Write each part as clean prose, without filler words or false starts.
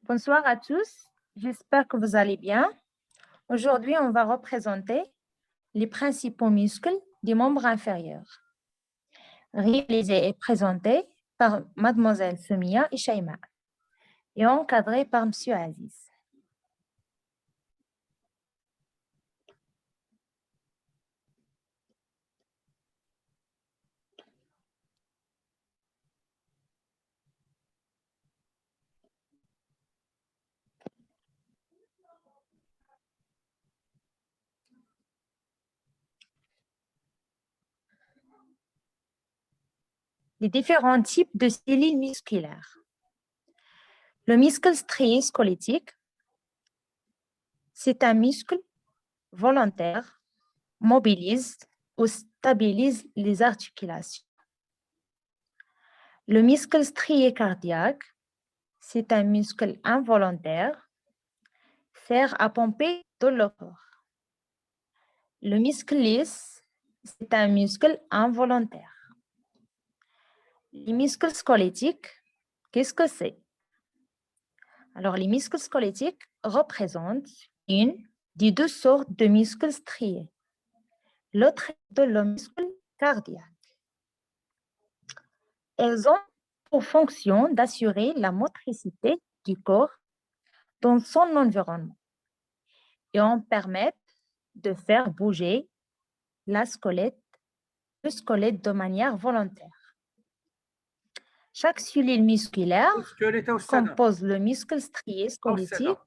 Bonsoir à tous, j'espère que vous allez bien. Aujourd'hui, on va représenter les principaux muscles des membres inférieurs, réalisés et présentés par Mademoiselle Soumia et Shaima et encadrés par Monsieur Aziz. Les différents types de cellules musculaires. Le muscle strié squelettique, c'est un muscle volontaire, mobilise ou stabilise les articulations. Le muscle strié cardiaque, c'est un muscle involontaire, sert à pomper tout le corps. Le muscle lisse, c'est un muscle involontaire. Les muscles squelettiques, qu'est-ce que c'est? Alors, les muscles squelettiques représentent une des deux sortes de muscles striés. L'autre est le muscle cardiaque. Elles ont pour fonction d'assurer la motricité du corps dans son environnement et en permettent de faire bouger le squelette de manière volontaire. Chaque cellule musculaire compose le muscle strié squelettique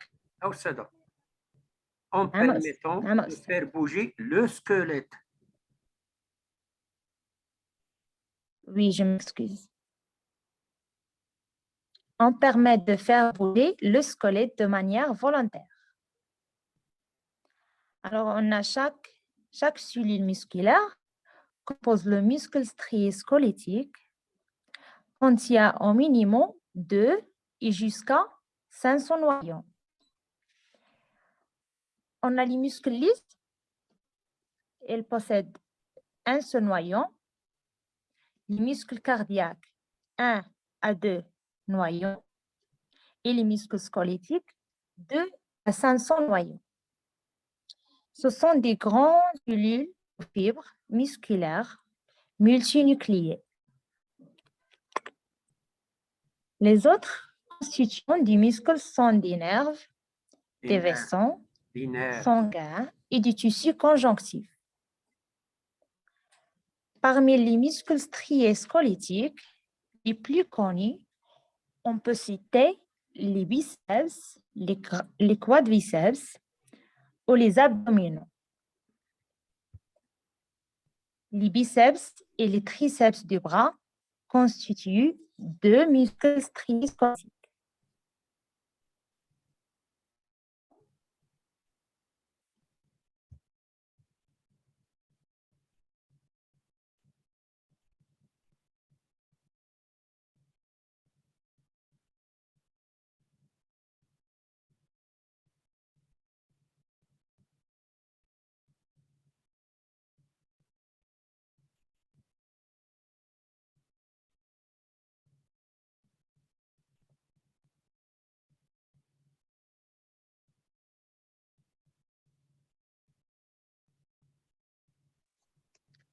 en permettant de faire bouger le squelette. Oui, je m'excuse. On permet de faire bouger le squelette de manière volontaire. Alors, on a chaque cellule musculaire compose le muscle strié squelettique contient au minimum 2 et jusqu'à 500 noyaux. On a les muscles lisses. Ils possèdent un seul noyau. Les muscles cardiaques, 1 à 2 noyaux. Et les muscles squelettiques, 2 à 500 noyaux. Ce sont des grandes cellules de fibres musculaires multinucléées. Les autres constituants des muscles sont des nerfs, des vaisseaux sanguins et du tissu conjonctif. Parmi les muscles striés squelettiques les plus connus, on peut citer les biceps, les quadriceps ou les abdominaux. Les biceps et les triceps du bras constituent deux muscles striés squelettiques.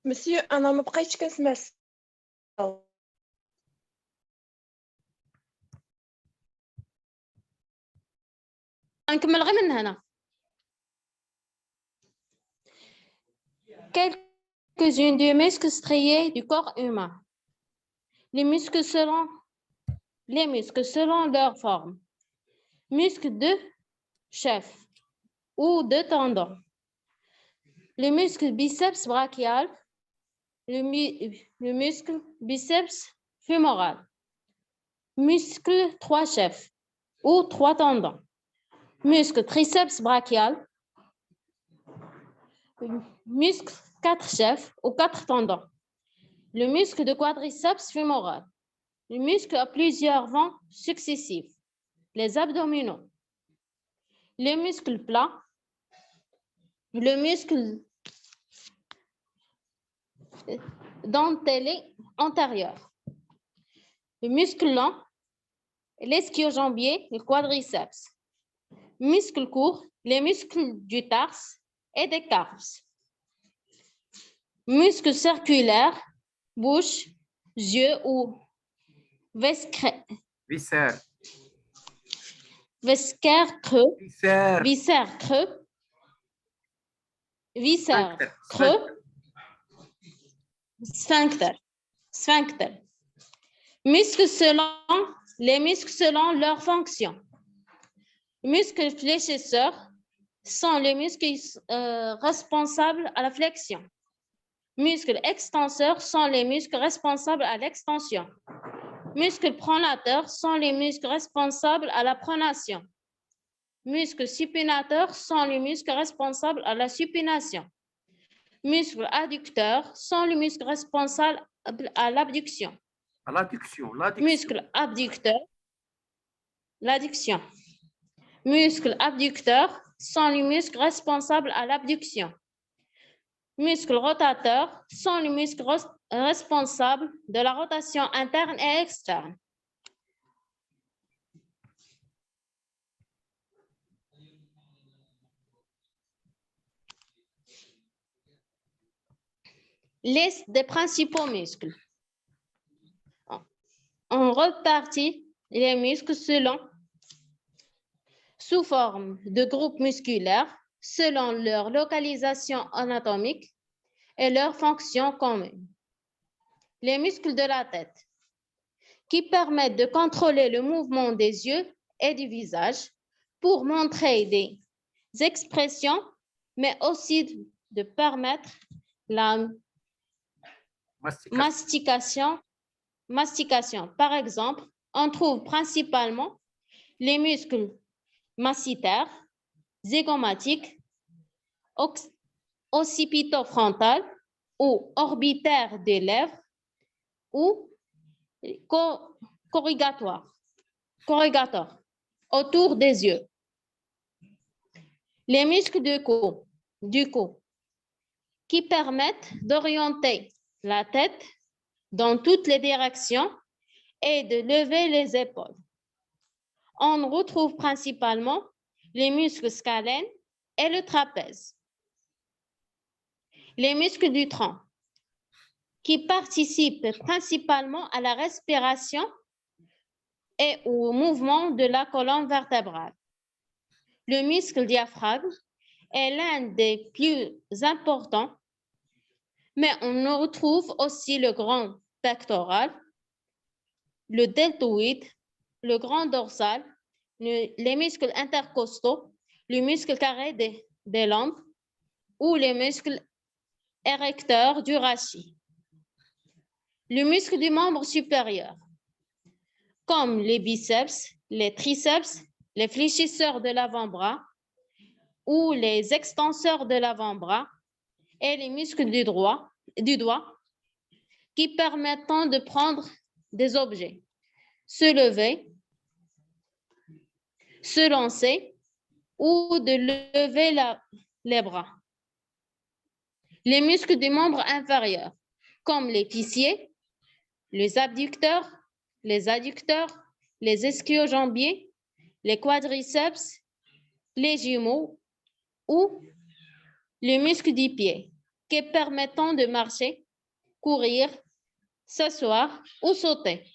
مسيو انا ما بقيتش كنسمع نكمل غير من هنا. Quelques-unes des muscles striés du corps humain. Les muscles selon leur forme. Muscles de chef ou de tendon. Le muscle biceps brachial, le muscle biceps fémoral. Muscle 3 chefs ou 3 tendons. Muscle triceps brachial. Muscle 4 chefs ou 4 tendons. Le muscle de quadriceps fémoral. Le muscle à plusieurs vents successifs. Les abdominaux. Le muscle plat. Le muscle dentellé antérieur. Le muscle lent. l'ischio-jambier, le quadriceps. Muscles courts, les muscles du tarse et des carpes. Muscles circulaires, bouche, yeux ou viscères creux, viscères creux, viscères creux, sphincter. Les muscles selon leur fonction. Muscles fléchisseurs sont les muscles responsables à la flexion. Muscles extenseurs sont les muscles responsables à l'extension. Muscles pronateurs sont les muscles responsables à la pronation. Muscles supinateurs sont les muscles responsables à la supination. Muscles adducteurs sont les muscles responsables à l'abduction. Muscles abducteurs, l'adduction. Muscles abducteurs sont les muscles responsables à l'abduction. Muscles rotateurs sont les muscles responsables de la rotation interne et externe. Liste des principaux muscles. On répartit les muscles sous forme de groupes musculaires selon leur localisation anatomique et leur fonction commune. Les muscles de la tête, qui permettent de contrôler le mouvement des yeux et du visage pour montrer des expressions, mais aussi de permettre la mastication. Par exemple, on trouve principalement les muscles massétaires, zygomatiques, occipitofrontal ou orbitaire des lèvres ou corrugatoire autour des yeux. Les muscles du cou qui permettent d'orienter la tête dans toutes les directions et de lever les épaules. On retrouve principalement les muscles scalènes et le trapèze. Les muscles du tronc, qui participent principalement à la respiration et au mouvement de la colonne vertébrale. Le muscle diaphragme est l'un des plus importants, mais on retrouve aussi le grand pectoral, le deltoïde, le grand dorsal, les muscles intercostaux, le muscle carré des lombes ou les muscles érecteurs du rachis. Le muscle du membre supérieur, comme les biceps, les triceps, les fléchisseurs de l'avant-bras ou les extenseurs de l'avant-bras et les muscles du doigt qui permettent de prendre des objets, se lever, se lancer ou de lever les bras. Les muscles des membres inférieurs, comme les fessiers, les abducteurs, les adducteurs, les ischio-jambiers, les quadriceps, les jumeaux ou les muscles du pied qui permettent de marcher, courir, s'asseoir ou sauter.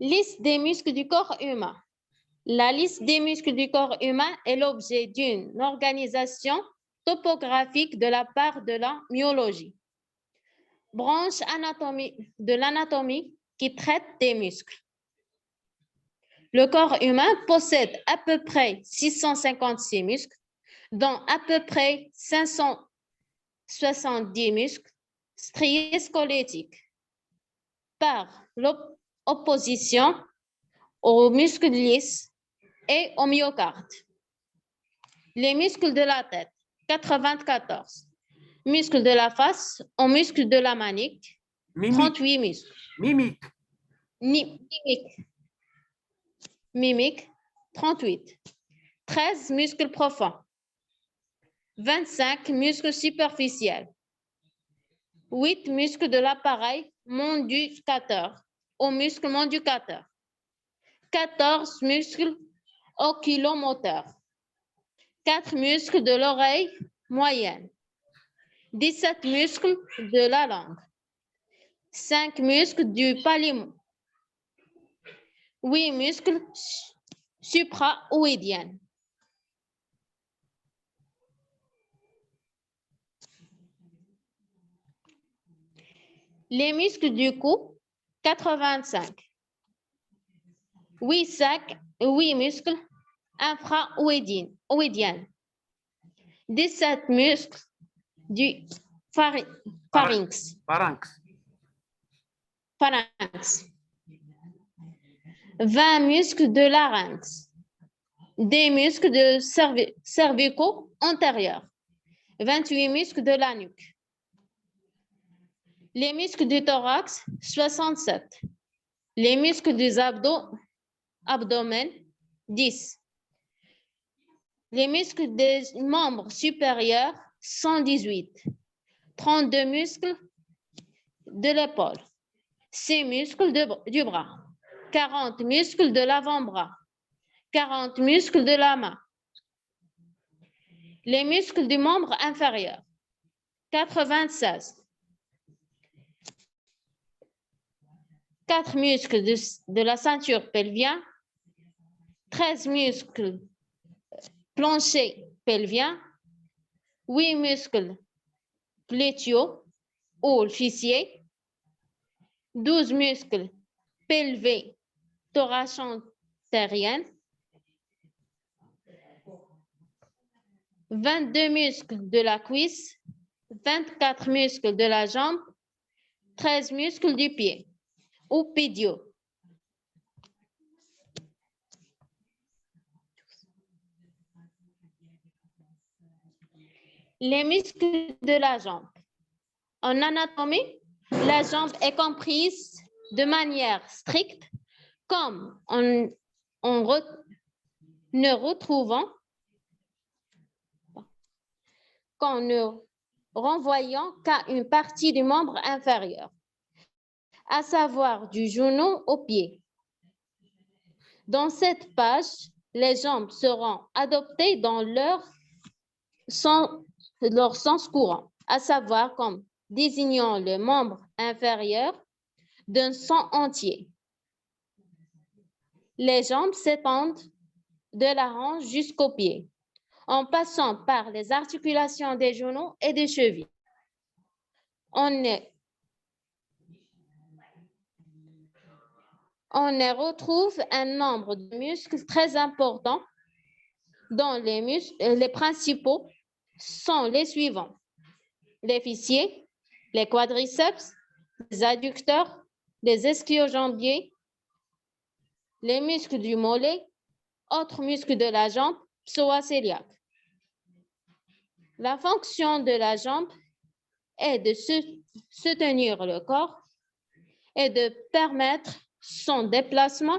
Liste des muscles du corps humain. La liste des muscles du corps humain est l'objet d'une organisation topographique de la part de la myologie, branche de l'anatomie qui traite des muscles. Le corps humain possède à peu près 656 muscles, dont à peu près 570 muscles striés squelettiques, par l'opposition aux muscles lisses et au myocarde. Les muscles de la tête, 94. Muscles de la face, aux muscles de la manique, 38 muscles. Mimique, 38. 13 muscles profonds. 25 muscles superficiels, 8 muscles de l'appareil manducateur au muscle manducateur, 14 muscles oculomoteurs, 4 muscles de l'oreille moyenne, 17 muscles de la langue, 5 muscles du palais, 8 muscles supraoïdiens. Les muscles du cou, 85. 8 muscles infraoïdiens. 17 muscles du pharynx. Pharynx. 20 muscles de larynx. Des muscles de cervicaux antérieurs. 28 muscles de la nuque. Les muscles du thorax, 67. Les muscles du abdomen, 10. Les muscles des membres supérieurs, 118. 32 muscles de l'épaule. 6 muscles du bras. 40 muscles de l'avant-bras. 40 muscles de la main. Les muscles du membre inférieur, 96. 4 muscles de la ceinture pelvienne, 13 muscles plancher pelvien, 8 muscles gluteaux ou fessiers, 12 muscles pelvés thoraco-antériens, 22 muscles de la cuisse, 24 muscles de la jambe, 13 muscles du pied ou pédio. Les muscles de la jambe. En anatomie, la jambe est comprise de manière stricte comme en ne retrouvant qu'en ne renvoyant qu'à une partie du membre inférieur, à savoir du genou au pied. Dans cette page, les jambes seront adoptées dans leur sens courant, à savoir comme désignant le membre inférieur d'un sang entier. Les jambes s'étendent de la hanche jusqu'au pied, en passant par les articulations des genoux et des chevilles. On y retrouve un nombre de muscles très important, dont les principaux sont les suivants: les fessiers, les quadriceps, les adducteurs, les ischio-jambiers, les muscles du mollet, autres muscles de la jambe, psoas-iliaque. La fonction de la jambe est de soutenir le corps et de permettre son déplacement.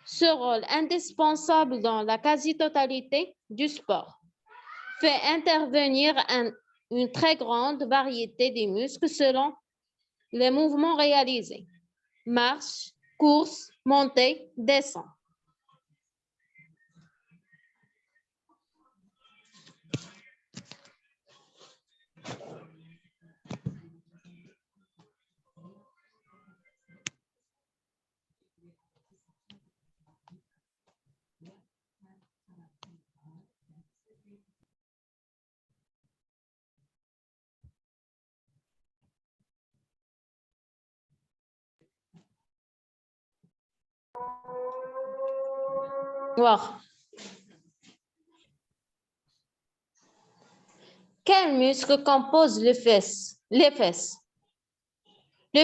Ce rôle indispensable dans la quasi-totalité du sport fait intervenir une très grande variété de muscles selon les mouvements réalisés: marche, course, montée, descente. Voir. Quels muscles composent les fesses? Le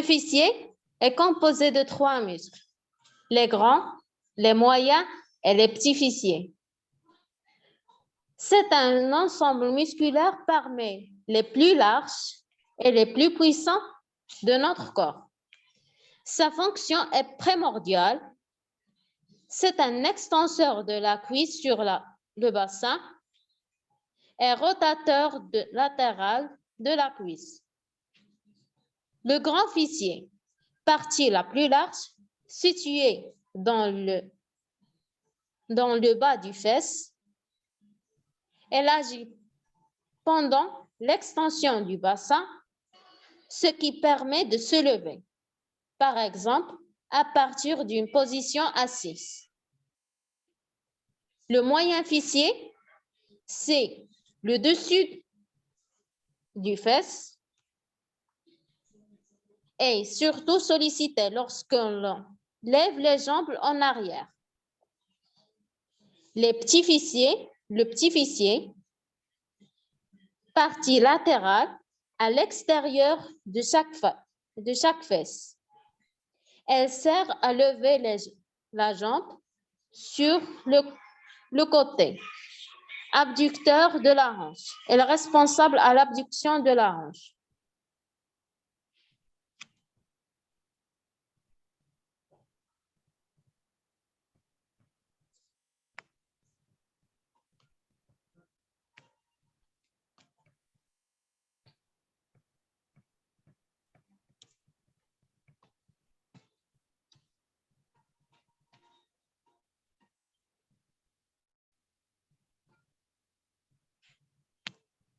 fessier est composé de 3 muscles: les grands, les moyens et les petits fessiers. C'est un ensemble musculaire parmi les plus larges et les plus puissants de notre corps. Sa fonction est primordiale. C'est un extenseur de la cuisse sur le bassin et rotateur latéral de la cuisse. Le grand fessier, partie la plus large, située dans le bas du fesse, elle agit pendant l'extension du bassin, ce qui permet de se lever, par exemple, à partir d'une position assise. Le moyen fessier, c'est le dessus du fesse et surtout sollicité lorsque l'on lève les jambes en arrière. Le petit fessier, partie latérale à l'extérieur de chaque fesse. Elle sert à lever la jambe sur le côté abducteur de la hanche. Elle est responsable à l'abduction de la hanche.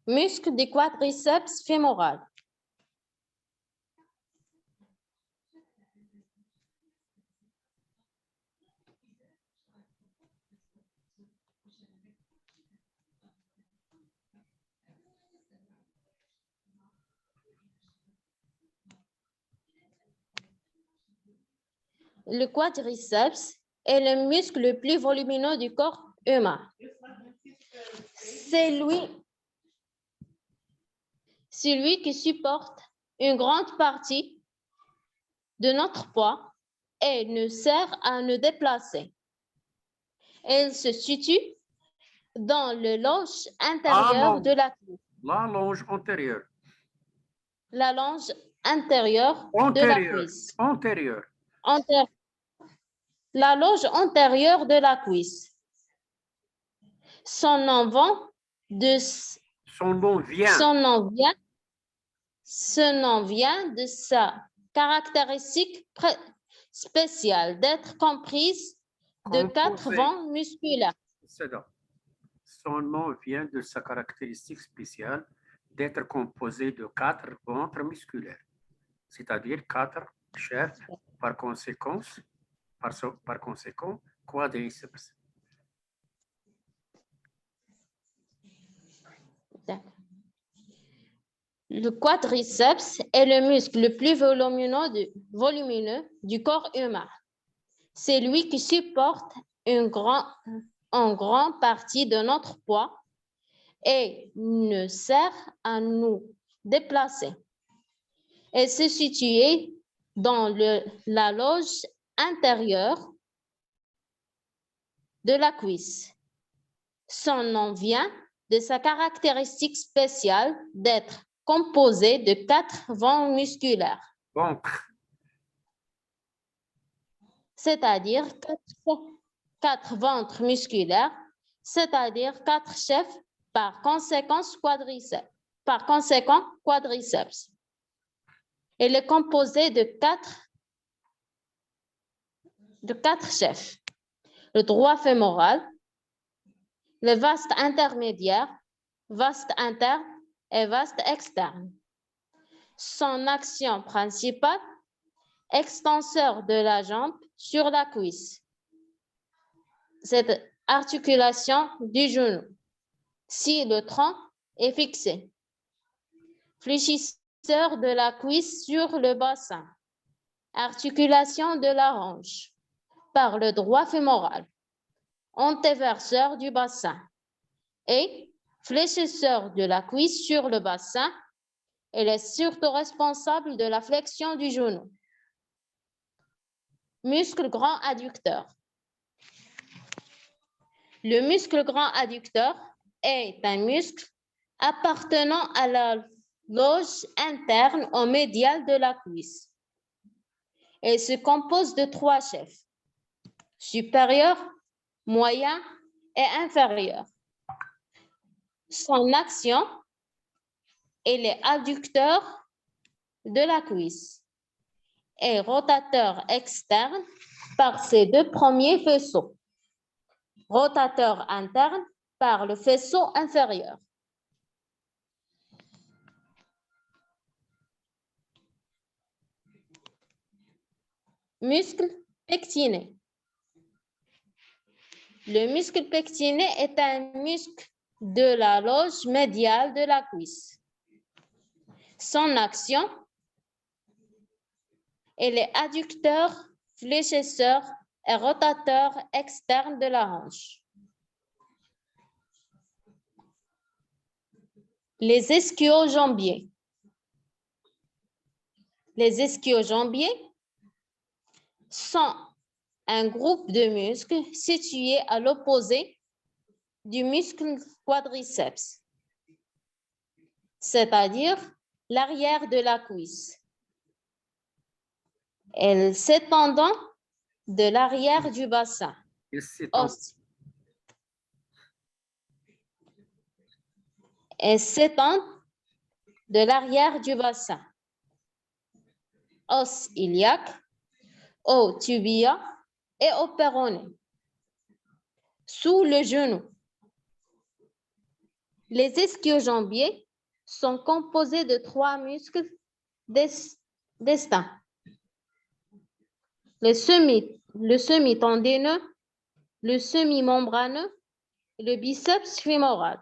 Muscle du quadriceps fémoral. Le quadriceps est le muscle le plus volumineux du corps humain. C'est lui qui supporte une grande partie de notre poids et nous sert à nous déplacer. Elle se situe dans le longe intérieur de la cuisse. La longe antérieure. La longe intérieure de la cuisse. Antérieure. La longe antérieure de la cuisse. Son nom vient de sa caractéristique spéciale d'être comprise de 4 vents musculaires. Son nom vient de sa caractéristique spéciale d'être composé de 4 ventres musculaires, c'est-à-dire 4 chefs, par conséquent, quadriceps. Le quadriceps est le muscle le plus volumineux du corps humain. C'est lui qui supporte en grande partie de notre poids et nous sert à nous déplacer. Elle se situe dans la loge intérieure de la cuisse. Son nom vient de sa caractéristique spéciale d'être composé de 4 vents musculaires. Ventre. C'est-à-dire 4 ventres musculaires, c'est-à-dire 4 chefs, par conséquent quadriceps. Elle est composée de 4 chefs. Le droit fémoral, le vaste intermédiaire, vaste interne et vaste externe. Son action principale, extenseur de la jambe sur la cuisse. Cette articulation du genou, si le tronc est fixé. Fléchisseur de la cuisse sur le bassin. Articulation de la hanche par le droit fémoral. Antéverseur du bassin. Et fléchisseur de la cuisse sur le bassin. Elle est surtout responsable de la flexion du genou. Muscle grand adducteur. Le muscle grand adducteur est un muscle appartenant à la loge interne au médial de la cuisse. Il se compose de 3 chefs, supérieur, moyen et inférieur. son action et les adducteurs de la cuisse et rotateur externe par ces deux premiers faisceaux. Rotateur interne par le faisceau inférieur. Muscle pectiné. Le muscle pectiné est un muscle de la loge médiale de la cuisse. Son action est les adducteurs, fléchisseurs et rotateurs externes de la hanche. Les ischio-jambiers. Les ischio-jambiers sont un groupe de muscles situés à l'opposé du muscle quadriceps, c'est-à-dire l'arrière de la cuisse. Elles s'étendant de l'arrière du bassin. Elles s'étendent de l'arrière du bassin. Os iliaque, au tibia et au péroné. Sous le genou. Les ischio-jambiers sont composés de 3 muscles distincts. Le semi-tendineux, le semi-membraneux, le biceps fémoral,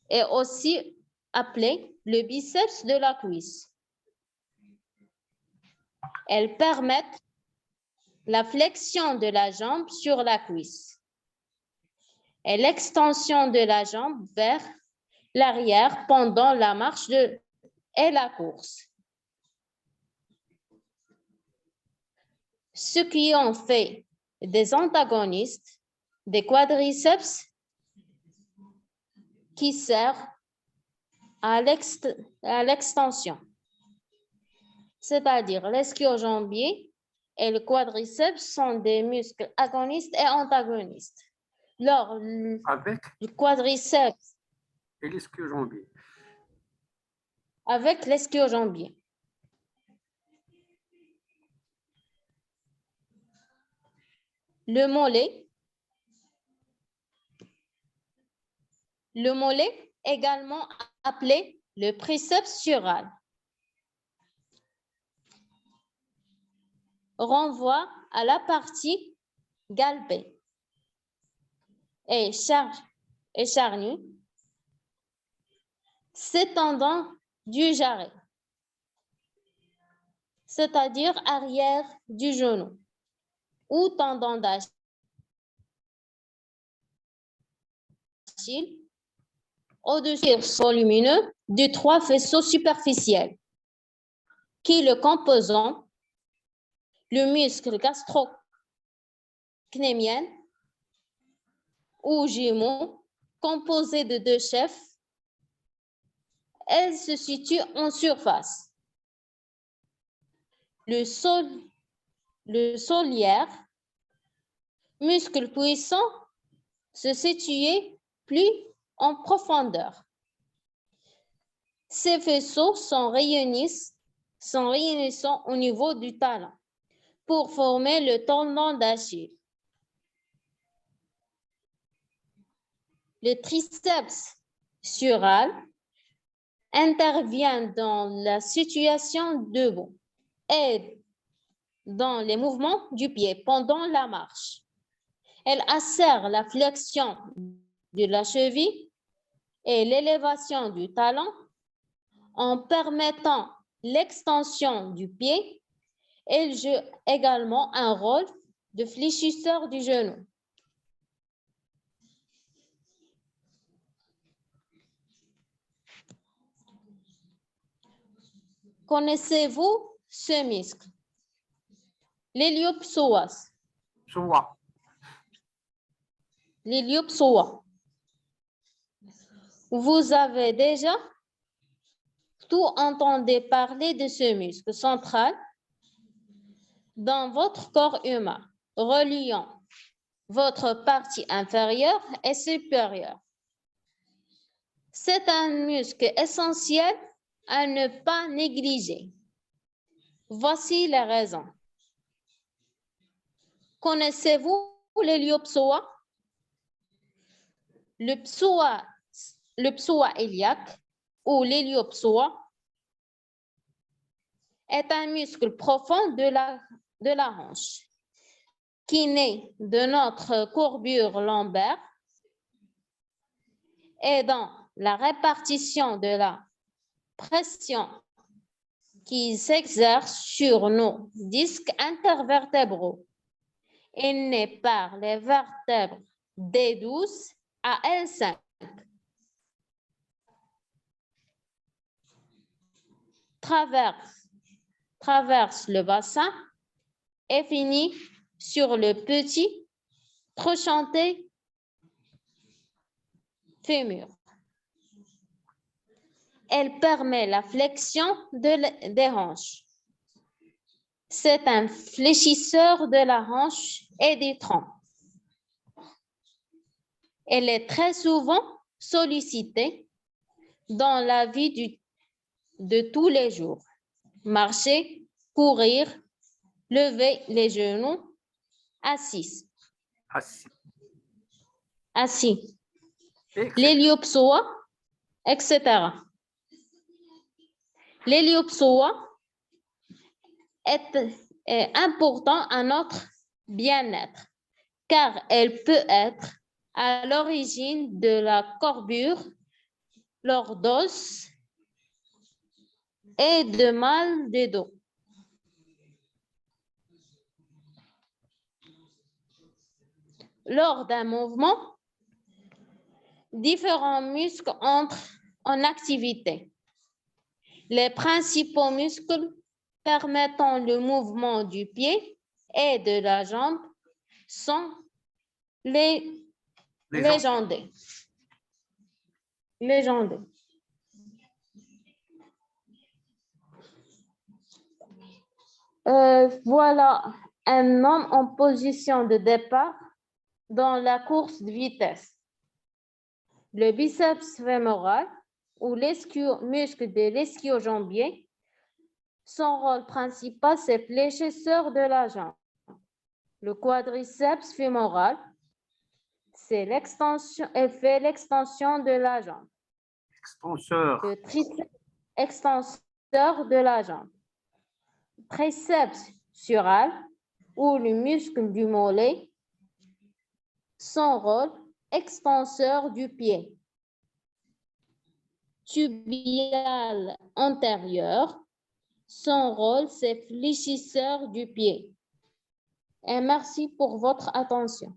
et aussi appelé le biceps de la cuisse. Elles permettent la flexion de la jambe sur la cuisse et l'extension de la jambe vers l'arrière pendant la marche et la course. Ce qui en fait des antagonistes des quadriceps qui servent à l'extension, c'est-à-dire l'ischio-jambier et le quadriceps sont des muscles agonistes et antagonistes. Avec le quadriceps et l'ischio-jambier. Avec l'ischio-jambier. Le mollet, également appelé le triceps sural, renvoie à la partie galbée et charnue, s'étendant du jarret, c'est-à-dire arrière du genou, ou tendon d'Achille, au-dessus volumineux de 3 faisceaux superficiels qui le composent le muscle gastrocnémien ou jumeau composé de 2 chefs. Elle se situe en surface. Le soliaire, muscle puissant, se situe plus en profondeur. Ces faisceaux sont réunissants au niveau du talon pour former le tendon d'Achille. Le triceps sural intervient dans la situation debout et dans les mouvements du pied pendant la marche. Elle assère la flexion de la cheville et l'élévation du talon en permettant l'extension du pied. Elle joue également un rôle de fléchisseur du genou. Connaissez-vous ce muscle? L'iliopsoas. L'iliopsoas. Vous avez déjà tout entendu parler de ce muscle central dans votre corps humain, reliant votre partie inférieure et supérieure. C'est un muscle essentiel à ne pas négliger. Voici les raisons. Connaissez-vous l'héliopsoas? Le psoas iliaque ou l'héliopsoas est un muscle profond de la hanche qui naît de notre courbure lombaire et dans la répartition de la pression qui s'exerce sur nos disques intervertébraux et naît par les vertèbres D12 à L5. Traverse le bassin et finit sur le petit trochanté fémur. Elle permet la flexion des hanches. C'est un fléchisseur de la hanche et des troncs. Elle est très souvent sollicitée dans la vie de tous les jours. Marcher, courir, lever les genoux, assis. L'héliopsoas, etc. L'héliopsoas est important à notre bien-être car elle peut être à l'origine de la courbure, lordose et de mal de dos. Lors d'un mouvement, différents muscles entrent en activité. Les principaux muscles permettant le mouvement du pied et de la jambe sont les jambes. Voilà un homme en position de départ dans la course de vitesse. Le biceps fémoral ou muscle de l'ischio-jambier, son rôle principal, c'est fléchisseur de la jambe. Le quadriceps fémoral, c'est fait l'extension de la jambe. Le triceps extenseur de la jambe. Triceps sural ou le muscle du mollet, son rôle extenseur du pied. Tibial antérieur, son rôle c'est fléchisseur du pied. Et merci pour votre attention.